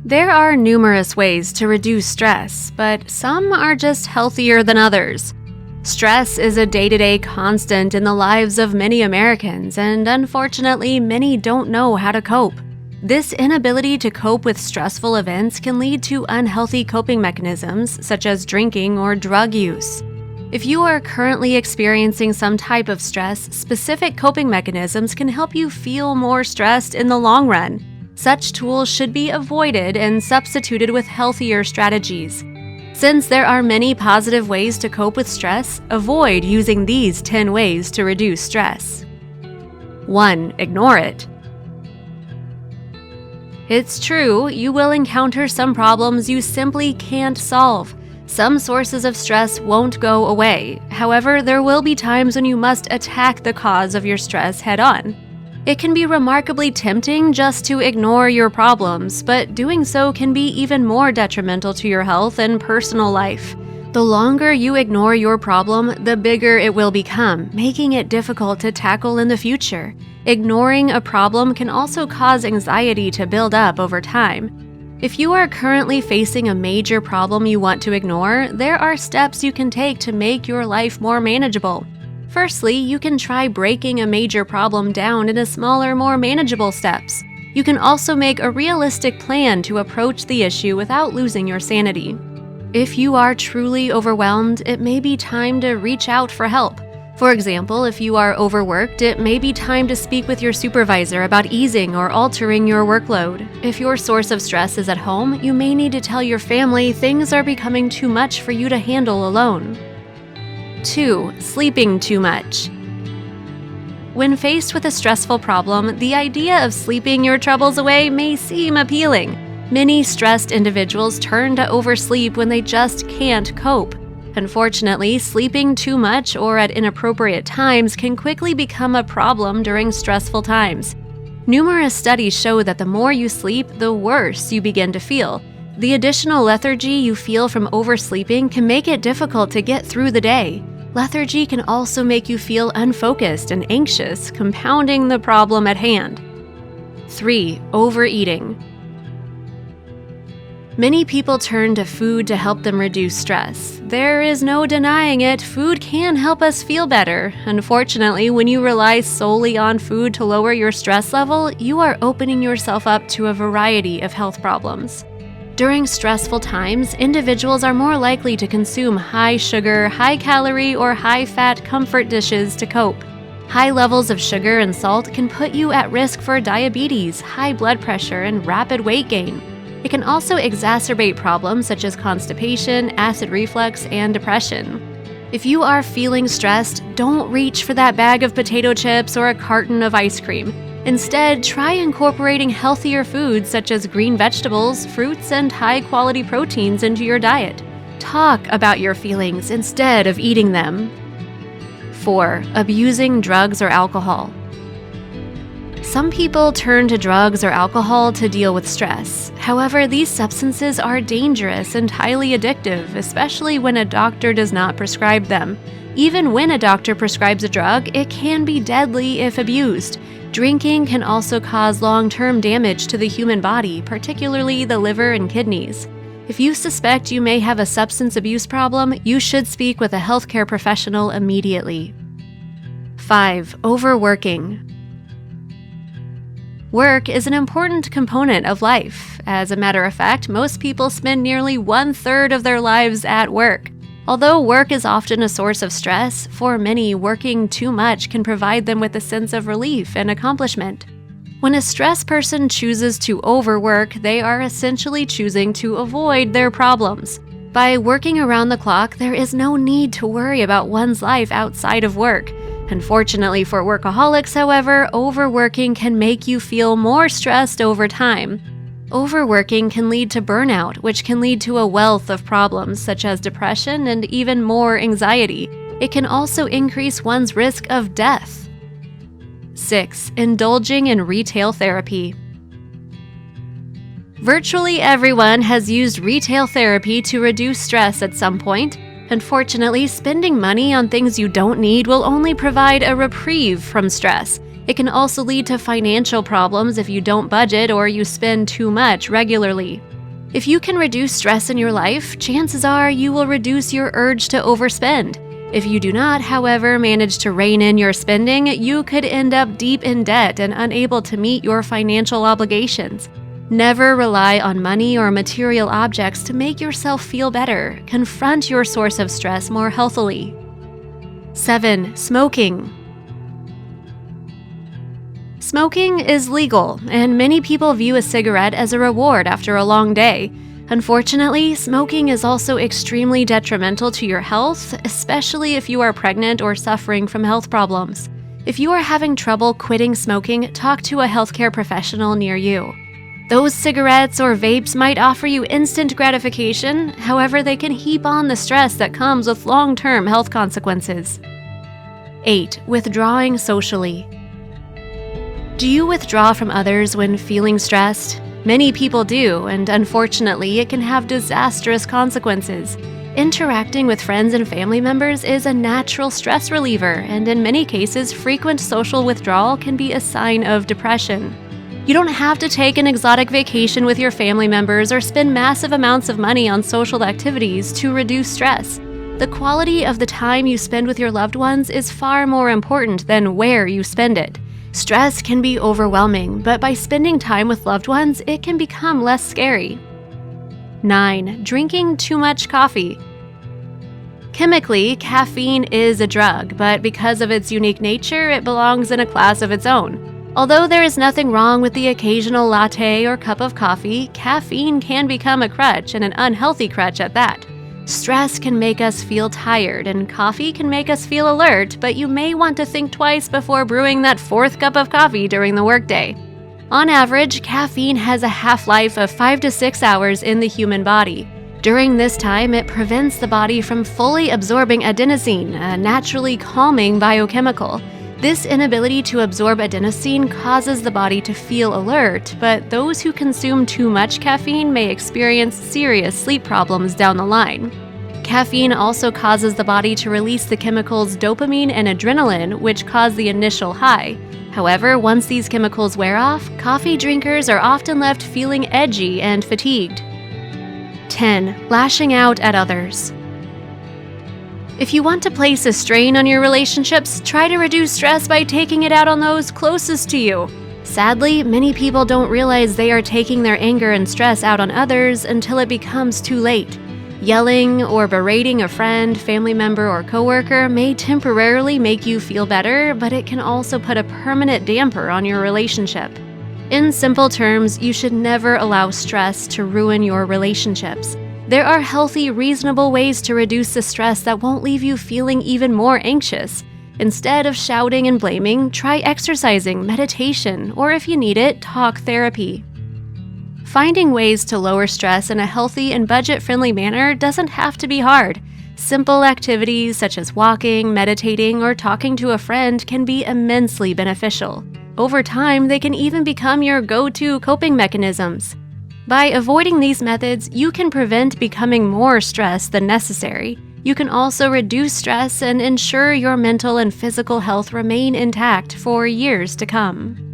There are numerous ways to reduce stress, but some are just healthier than others. Stress is a day-to-day constant in the lives of many Americans, and unfortunately, many don't know how to cope. This inability to cope with stressful events can lead to unhealthy coping mechanisms, such as drinking or drug use. If you are currently experiencing some type of stress, specific coping mechanisms can help you feel more stressed in the long run. Such tools should be avoided and substituted with healthier strategies. Since there are many positive ways to cope with stress, avoid using these 10 ways to reduce stress. 1. Ignore it. It's true, you will encounter some problems you simply can't solve. Some sources of stress won't go away. However, there will be times when you must attack the cause of your stress head-on. It can be remarkably tempting just to ignore your problems, but doing so can be even more detrimental to your health and personal life. The longer you ignore your problem, the bigger it will become, making it difficult to tackle in the future. Ignoring a problem can also cause anxiety to build up over time. If you are currently facing a major problem you want to ignore, there are steps you can take to make your life more manageable. Firstly, you can try breaking a major problem down into smaller, more manageable steps. You can also make a realistic plan to approach the issue without losing your sanity. If you are truly overwhelmed, it may be time to reach out for help. For example, if you are overworked, it may be time to speak with your supervisor about easing or altering your workload. If your source of stress is at home, you may need to tell your family things are becoming too much for you to handle alone. 2. Sleeping too much. When faced with a stressful problem, the idea of sleeping your troubles away may seem appealing. Many stressed individuals turn to oversleep when they just can't cope. Unfortunately, sleeping too much or at inappropriate times can quickly become a problem during stressful times. Numerous studies show that the more you sleep, the worse you begin to feel. The additional lethargy you feel from oversleeping can make it difficult to get through the day. Lethargy can also make you feel unfocused and anxious, compounding the problem at hand. 3. Overeating. Many people turn to food to help them reduce stress. There is no denying it, food can help us feel better. Unfortunately, when you rely solely on food to lower your stress level, you are opening yourself up to a variety of health problems. During stressful times, individuals are more likely to consume high-sugar, high-calorie, or high-fat comfort dishes to cope. High levels of sugar and salt can put you at risk for diabetes, high blood pressure, and rapid weight gain. It can also exacerbate problems such as constipation, acid reflux, and depression. If you are feeling stressed, don't reach for that bag of potato chips or a carton of ice cream. Instead, try incorporating healthier foods such as green vegetables, fruits, and high-quality proteins into your diet. Talk about your feelings instead of eating them. 4. Abusing drugs or alcohol. Some people turn to drugs or alcohol to deal with stress. However, these substances are dangerous and highly addictive, especially when a doctor does not prescribe them. Even when a doctor prescribes a drug, it can be deadly if abused. Drinking can also cause long-term damage to the human body, particularly the liver and kidneys. If you suspect you may have a substance abuse problem, you should speak with a healthcare professional immediately. 5. Overworking. Work is an important component of life. As a matter of fact, most people spend nearly 1/3 of their lives at work. Although work is often a source of stress, for many, working too much can provide them with a sense of relief and accomplishment. When a stressed person chooses to overwork, they are essentially choosing to avoid their problems. By working around the clock, there is no need to worry about one's life outside of work. Unfortunately for workaholics, however, overworking can make you feel more stressed over time. Overworking can lead to burnout, which can lead to a wealth of problems such as depression and even more anxiety. It can also increase one's risk of death. 6. Indulging in retail therapy. Virtually everyone has used retail therapy to reduce stress at some point. Unfortunately, spending money on things you don't need will only provide a reprieve from stress. It can also lead to financial problems if you don't budget or you spend too much regularly. If you can reduce stress in your life, chances are you will reduce your urge to overspend. If you do not, however, manage to rein in your spending, you could end up deep in debt and unable to meet your financial obligations. Never rely on money or material objects to make yourself feel better. Confront your source of stress more healthily. 7. Smoking. Smoking is legal, and many people view a cigarette as a reward after a long day. Unfortunately, smoking is also extremely detrimental to your health, especially if you are pregnant or suffering from health problems. If you are having trouble quitting smoking, talk to a healthcare professional near you. Those cigarettes or vapes might offer you instant gratification, however, they can heap on the stress that comes with long-term health consequences. 8. Withdrawing socially. Do you withdraw from others when feeling stressed? Many people do, and unfortunately, it can have disastrous consequences. Interacting with friends and family members is a natural stress reliever, and in many cases, frequent social withdrawal can be a sign of depression. You don't have to take an exotic vacation with your family members or spend massive amounts of money on social activities to reduce stress. The quality of the time you spend with your loved ones is far more important than where you spend it. Stress can be overwhelming, but by spending time with loved ones, it can become less scary. 9. Drinking too much coffee. Chemically, caffeine is a drug, but because of its unique nature, it belongs in a class of its own. Although there is nothing wrong with the occasional latte or cup of coffee, caffeine can become a crutch, and an unhealthy crutch at that. Stress can make us feel tired, and coffee can make us feel alert, but you may want to think twice before brewing that 4th cup of coffee during the workday. On average, caffeine has a half-life of 5 to 6 hours in the human body. During this time, it prevents the body from fully absorbing adenosine, a naturally calming biochemical. This inability to absorb adenosine causes the body to feel alert, but those who consume too much caffeine may experience serious sleep problems down the line. Caffeine also causes the body to release the chemicals dopamine and adrenaline, which cause the initial high. However, once these chemicals wear off, coffee drinkers are often left feeling edgy and fatigued. 10. Lashing out at others. If you want to place a strain on your relationships, try to reduce stress by taking it out on those closest to you. Sadly, many people don't realize they are taking their anger and stress out on others until it becomes too late. Yelling or berating a friend, family member, or coworker may temporarily make you feel better, but it can also put a permanent damper on your relationship. In simple terms, you should never allow stress to ruin your relationships. There are healthy, reasonable ways to reduce the stress that won't leave you feeling even more anxious. Instead of shouting and blaming, try exercising, meditation, or if you need it, talk therapy. Finding ways to lower stress in a healthy and budget-friendly manner doesn't have to be hard. Simple activities such as walking, meditating, or talking to a friend can be immensely beneficial. Over time, they can even become your go-to coping mechanisms. By avoiding these methods, you can prevent becoming more stressed than necessary. You can also reduce stress and ensure your mental and physical health remain intact for years to come.